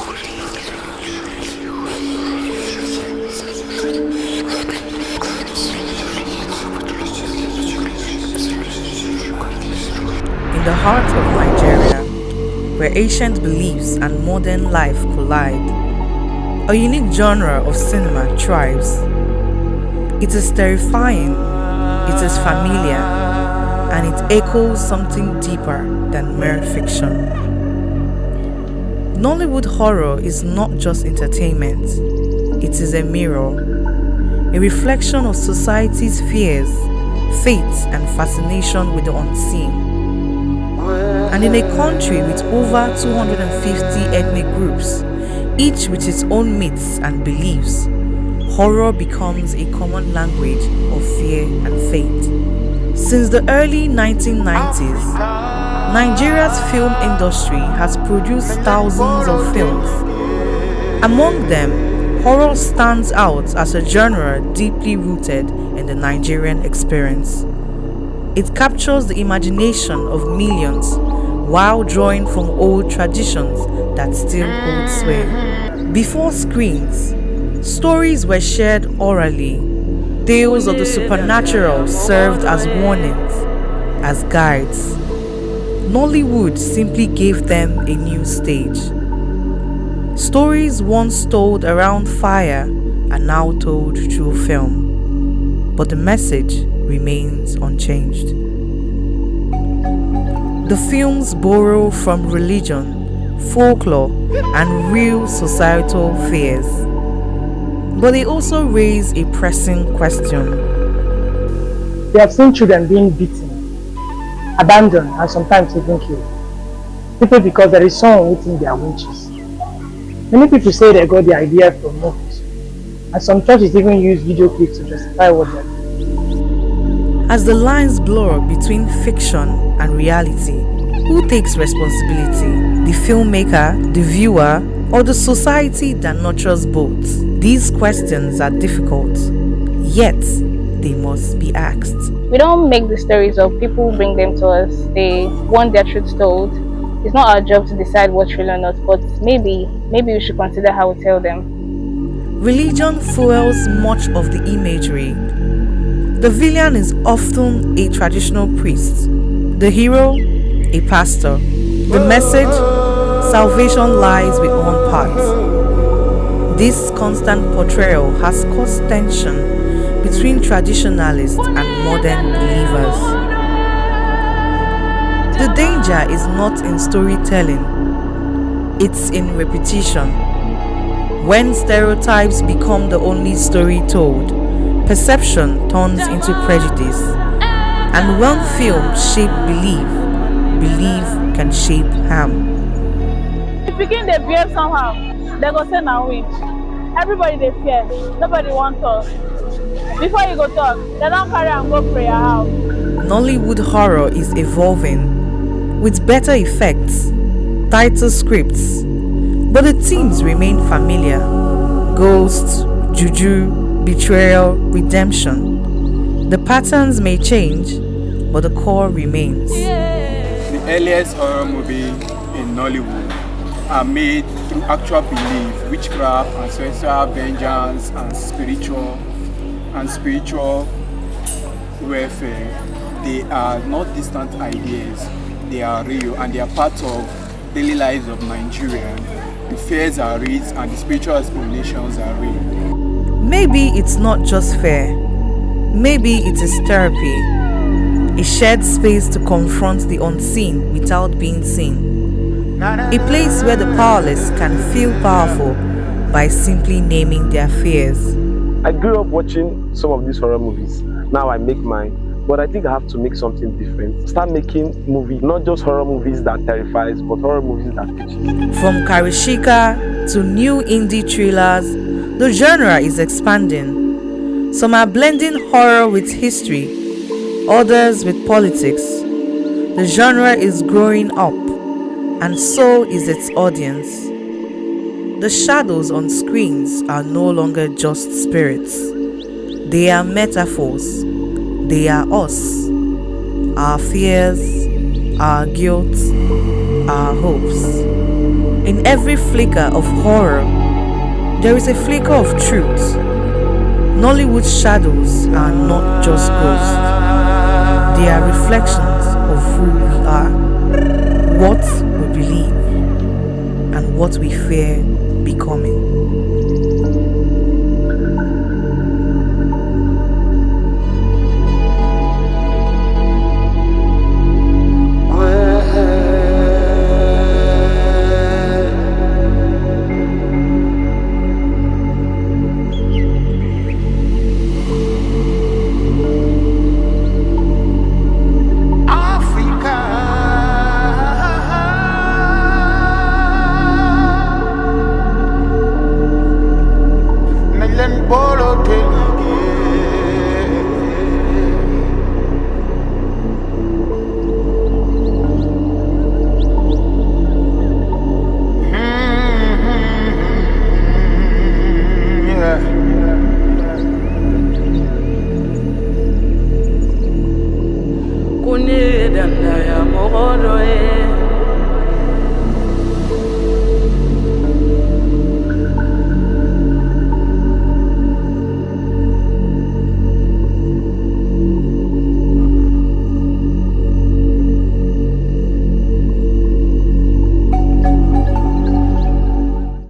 In the heart of Nigeria, where ancient beliefs and modern life collide, a unique genre of cinema thrives. It is terrifying, it is familiar, and it echoes something deeper than mere fiction. Nollywood horror is not just entertainment, it is a mirror, a reflection of society's fears, faith, and fascination with the unseen. And in a country with over 250 ethnic groups, each with its own myths and beliefs, horror becomes a common language of fear and fate. Since the early 1990s, Nigeria's film industry has produced thousands of films. Among them, horror stands out as a genre deeply rooted in the Nigerian experience. It captures the imagination of millions while drawing from old traditions that still hold sway. Before screens, stories were shared orally. Tales of the supernatural served as warnings, as guides. Nollywood simply gave them a new stage. Stories once told around fire are now told through film, but the message remains unchanged. The films borrow from religion, folklore, and real societal fears, but they also raise a pressing question. They have seen children being beaten, abandoned, and sometimes even killed, simply because there is someone within their winches. Many people say they got the idea from movies, and some churches even use video clips to justify what they are doing. As the lines blur between fiction and reality, who takes responsibility? The filmmaker, the viewer, or the society that nurtures both? These questions are difficult, yet they must be asked. We don't make the stories up, people bring them to us. They want their truth told. It's not our job to decide what's real or not, but maybe we should consider how we tell them. Religion fuels much of the imagery. The villain is often a traditional priest, the hero, a pastor. The message, salvation lies with one part. This constant portrayal has caused tension between traditionalists and modern believers. The danger is not in storytelling, it's in repetition. When stereotypes become the only story told, perception turns into prejudice. And when films shape belief, belief can shape harm. If begin they behave somehow, they go say na witch. Everybody they fear, nobody want talk. Before you go talk, they don't carry and go prayer house. Nollywood horror is evolving with better effects, tighter scripts, but the themes remain familiar: ghosts, juju, betrayal, redemption. The patterns may change, but the core remains. The earliest horror movies in Nollywood are made through actual belief, witchcraft, ancestral vengeance, and spiritual welfare. They are not distant ideas, they are real, and they are part of daily lives of Nigerians. The fears are real and the spiritual explanations are real. Maybe it's not just fear. Maybe it is therapy. A shared space to confront the unseen without being seen. A place where the powerless can feel powerful by simply naming their fears. I grew up watching some of these horror movies. Now I make mine. But I think I have to make something different. Start making movies, not just horror movies that terrifies, but horror movies that teach. From Karishika to new indie thrillers, the genre is expanding. Some are blending horror with history, others with politics. The genre is growing up, and so is its audience. The shadows on screens are no longer just spirits. They are metaphors. They are us, our fears, our guilt, our hopes. In every flicker of horror, there is a flicker of truth. Nollywood's shadows are not just ghosts. They are reflections of who we are, what we believe, and what we fear becoming. Kuni danda ya mogoro